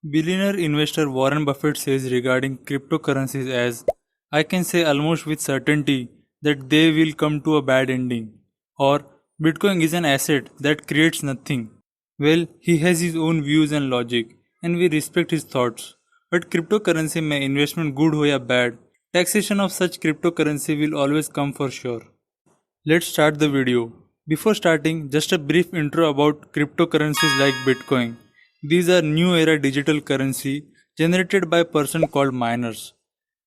Billionaire investor Warren Buffett says regarding cryptocurrencies as I can say almost with certainty that they will come to a bad ending, or Bitcoin is an asset that creates nothing. Well, he has his own views and logic and we respect his thoughts. But cryptocurrency में investment good हो या bad, taxation of such cryptocurrency will always come for sure. Let's start the video. Before starting, just a brief intro about cryptocurrencies like Bitcoin. These are new era digital currency generated by a person called miners.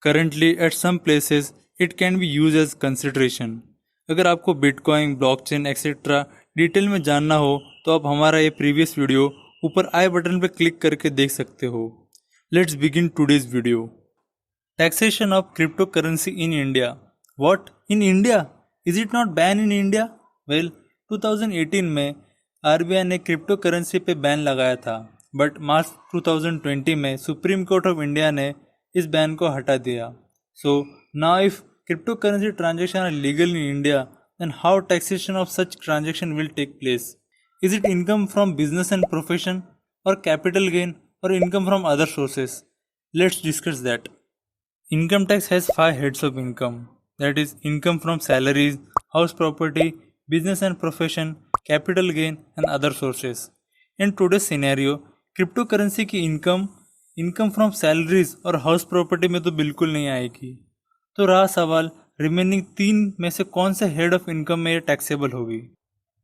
Currently, at some places, it can be used as consideration. अगर आपको bitcoin, blockchain etcetera detail में जानना हो तो आप हमारा ये previous video ऊपर आई बटन पर क्लिक करके देख सकते हो. Let's begin today's video. Taxation of cryptocurrency in India. What? In India? Is it not ban in India? Well, 2018 में RBI ने क्रिप्टो करेंसी पे बैन लगाया था, बट मार्च 2020 में सुप्रीम कोर्ट ऑफ इंडिया ने इस बैन को हटा दिया. So now if crypto currency transaction are legal in India, then how taxation of such transaction will take place? Is it income from business and profession और capital gain और income from other sources? Let's discuss that. Income tax has 5 heads of income, that is income from salaries, house property, business and profession, capital gain and other sources. In today's scenario, cryptocurrency की income from salaries और house property में तो बिल्कुल नहीं आएगी. तो रहा सवाल रिमेनिंग 3 में से कौन से हेड ऑफ इनकम में ये टैक्सेबल होगी?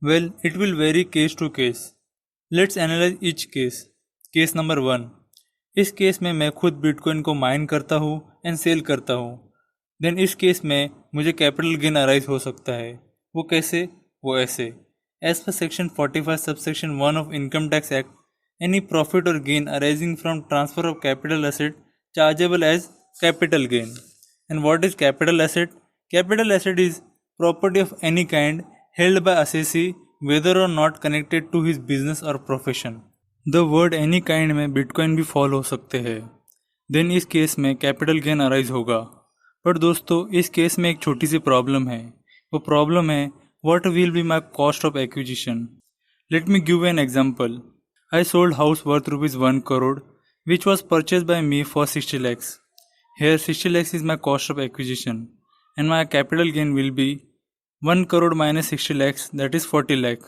Well, it will very case to case. Let's analyse each case. Case number 1. इस केस में मैं खुद बिटकॉइन को माइन करता हूँ एंड सेल करता हूँ. देन इस केस में मुझे कैपिटल गेन अराइज हो सकता है. वो कैसे? वो ऐसे. As per section 45 subsection 1 of income tax act, any profit or gain arising from transfer of capital asset chargeable as capital gain. And what is capital asset? Capital asset is property of any kind held by assessee whether or not connected to his business or profession. The word any kind में bitcoin भी fall हो सकते हैं. Then इस case में capital gain arise होगा. पर दोस्तों, इस केस में एक छोटी सी प्रॉब्लम है. वो प्रॉब्लम है what will be my cost of acquisition. Late me give an example. I sold house worth ₹1 crore which was purchase by me for 60 lakhs. Here 60 lakhs is my cost of acquisition and my capital gain will be 1 crore minus 60 lakhs, that is 40 lakh.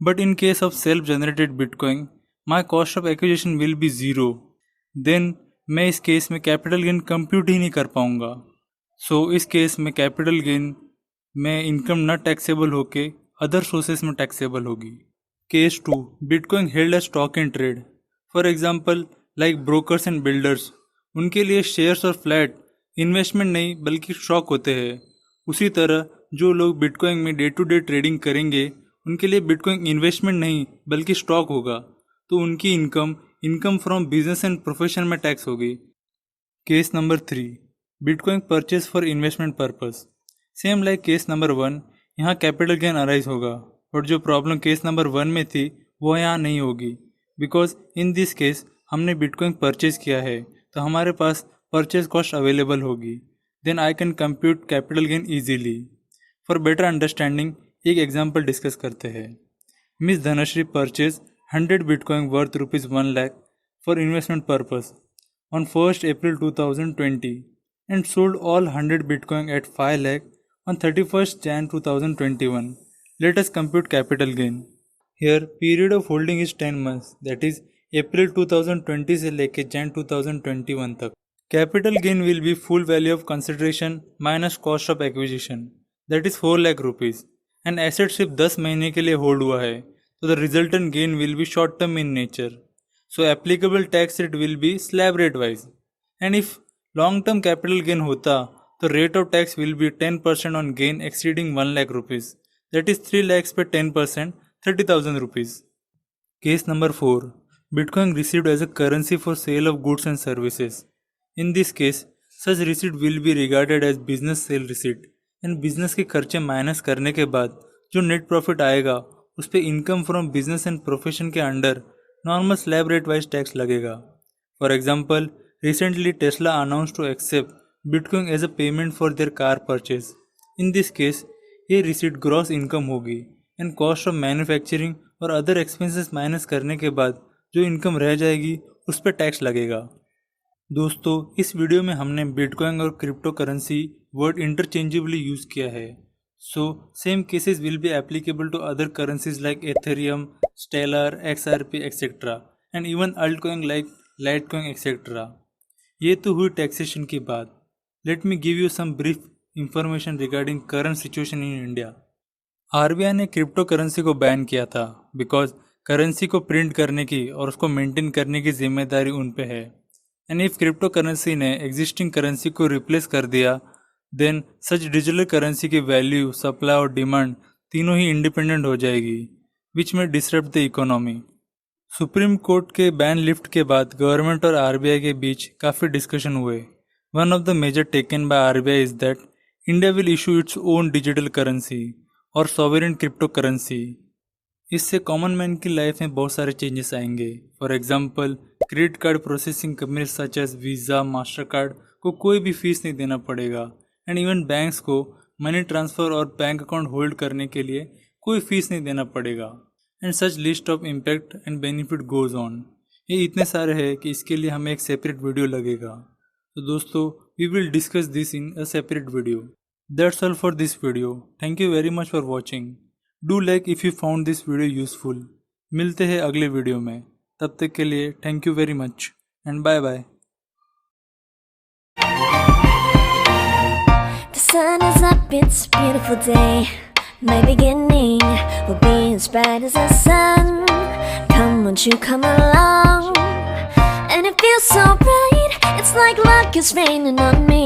But in case of self-generated Bitcoin, my cost of acquisition will be 0. Then मैं इस case में capital gain compute ही नहीं कर पाऊंगा. सो इस case में capital gain में income न टैक्सेबल होके अदर सोर्सेस में टैक्सेबल होगी. Case 2. Bitcoin held as stock in trade. For example like brokers and builders, उनके लिए शेयर्स और फ्लैट इन्वेस्टमेंट नहीं बल्कि स्टॉक होते हैं. उसी तरह जो लोग बिटकॉइन में डे टू डे ट्रेडिंग करेंगे उनके लिए बिटकॉइन इन्वेस्टमेंट नहीं बल्कि स्टॉक होगा, तो उनकी income from business and profession में टैक्स होगी. Case number 3. Bitcoin purchase for investment purpose. Same like case number 1, यहाँ कैपिटल गेन अराइज होगा. और जो प्रॉब्लम केस नंबर 1 में थी वो यहाँ नहीं होगी, बिकॉज इन दिस केस हमने बिटकॉइन परचेज किया है तो हमारे पास परचेज कॉस्ट अवेलेबल होगी. Then I can compute capital gain easily. For better understanding एक एग्जाम्पल डिस्कस करते हैं. Miss Dhanashree purchase 100 Bitcoin worth ₹1 lakh for investment purpose on 1st April 2020 and sold all 100 Bitcoin at 5 lakh on 31st Jan 2021. Let us compute capital gain. Here period of holding is 10 months, that is April 2020 से लेके Jan 2021 तक. Capital gain will be full value of consideration minus cost of acquisition, that is 4 lakh rupees. and asset सिर्फ 10 महीने के लिए hold हुआ है, so the resultant gain will be short term in nature. So applicable tax rate will be slab rate wise. And if long term capital gain होता तो rate of tax will be 10% on gain exceeding 1 lakh rupees. That is 3 lakhs per 10%, 30,000 rupees. Case number 4. Bitcoin received as a currency for sale of goods and services. In this case, such receipt will be regarded as business sale receipt. And business के खर्चे minus करने के बाद जो net profit आएगा उस पर income from business and profession के under normal slab rate wise tax लगेगा. For example, recently Tesla announce to accept bitcoin as a payment for their car purchase. In this case ये receipt gross income होगी and cost of manufacturing or other expenses minus करने के बाद जो income रह जाएगी उस पर टैक्स लगेगा। दोस्तों, इस वीडियो में हमने बिटकॉइन और crypto currency word interchangeably use किया है। So same cases will be applicable to other currencies like Ethereum, Stellar, XRP etcetera and even altcoin like Litecoin etcetera. ये तो हुई टैक्सेशन की बात। Let me give you some brief information regarding current situation in India. RBI ने crypto currency को ban किया था because currency को प्रिंट करने की और उसको मेंटेन करने की जिम्मेदारी उन पे है। एंड इफ क्रिप्टो करेंसी ने एग्जिस्टिंग करेंसी को रिप्लेस कर दिया, देन सच डिजिटल करेंसी की वैल्यू, सप्लाई और डिमांड तीनों ही इंडिपेंडेंट हो जाएगी, विच में disrupt the economy. Supreme court के बैन लिफ्ट के बाद गवर्नमेंट और RBI के बीच काफ़ी डिस्कशन हुए। One of the major taken by RBI is that India will issue its own digital currency और सॉवरेन क्रिप्टो करेंसी। इससे कॉमन मैन की लाइफ में बहुत सारे चेंजेस आएंगे। For example, credit card processing company such as Visa, master card को कोई भी फीस नहीं देना पड़ेगा। एंड इवन बैंक्स को मनी ट्रांसफ़र और बैंक अकाउंट होल्ड करने के लिए कोई फीस नहीं देना पड़ेगा। And such list of impact and benefit goes on. ये इतने सारे हैं कि इसके लिए हमें एक सेपरेट वीडियो लगेगा। तो दोस्तों, we will discuss this in a separate video. That's all for this video. Thank you very much for watching. Do like if you found this video useful. मिलते हैं अगले वीडियो में। तब तक के लिए thank you very much and bye bye. The sun is up, it's a beautiful day. My beginning will be as bright as the sun. Come, won't you come along? And it feels so bright, it's like luck is raining on me.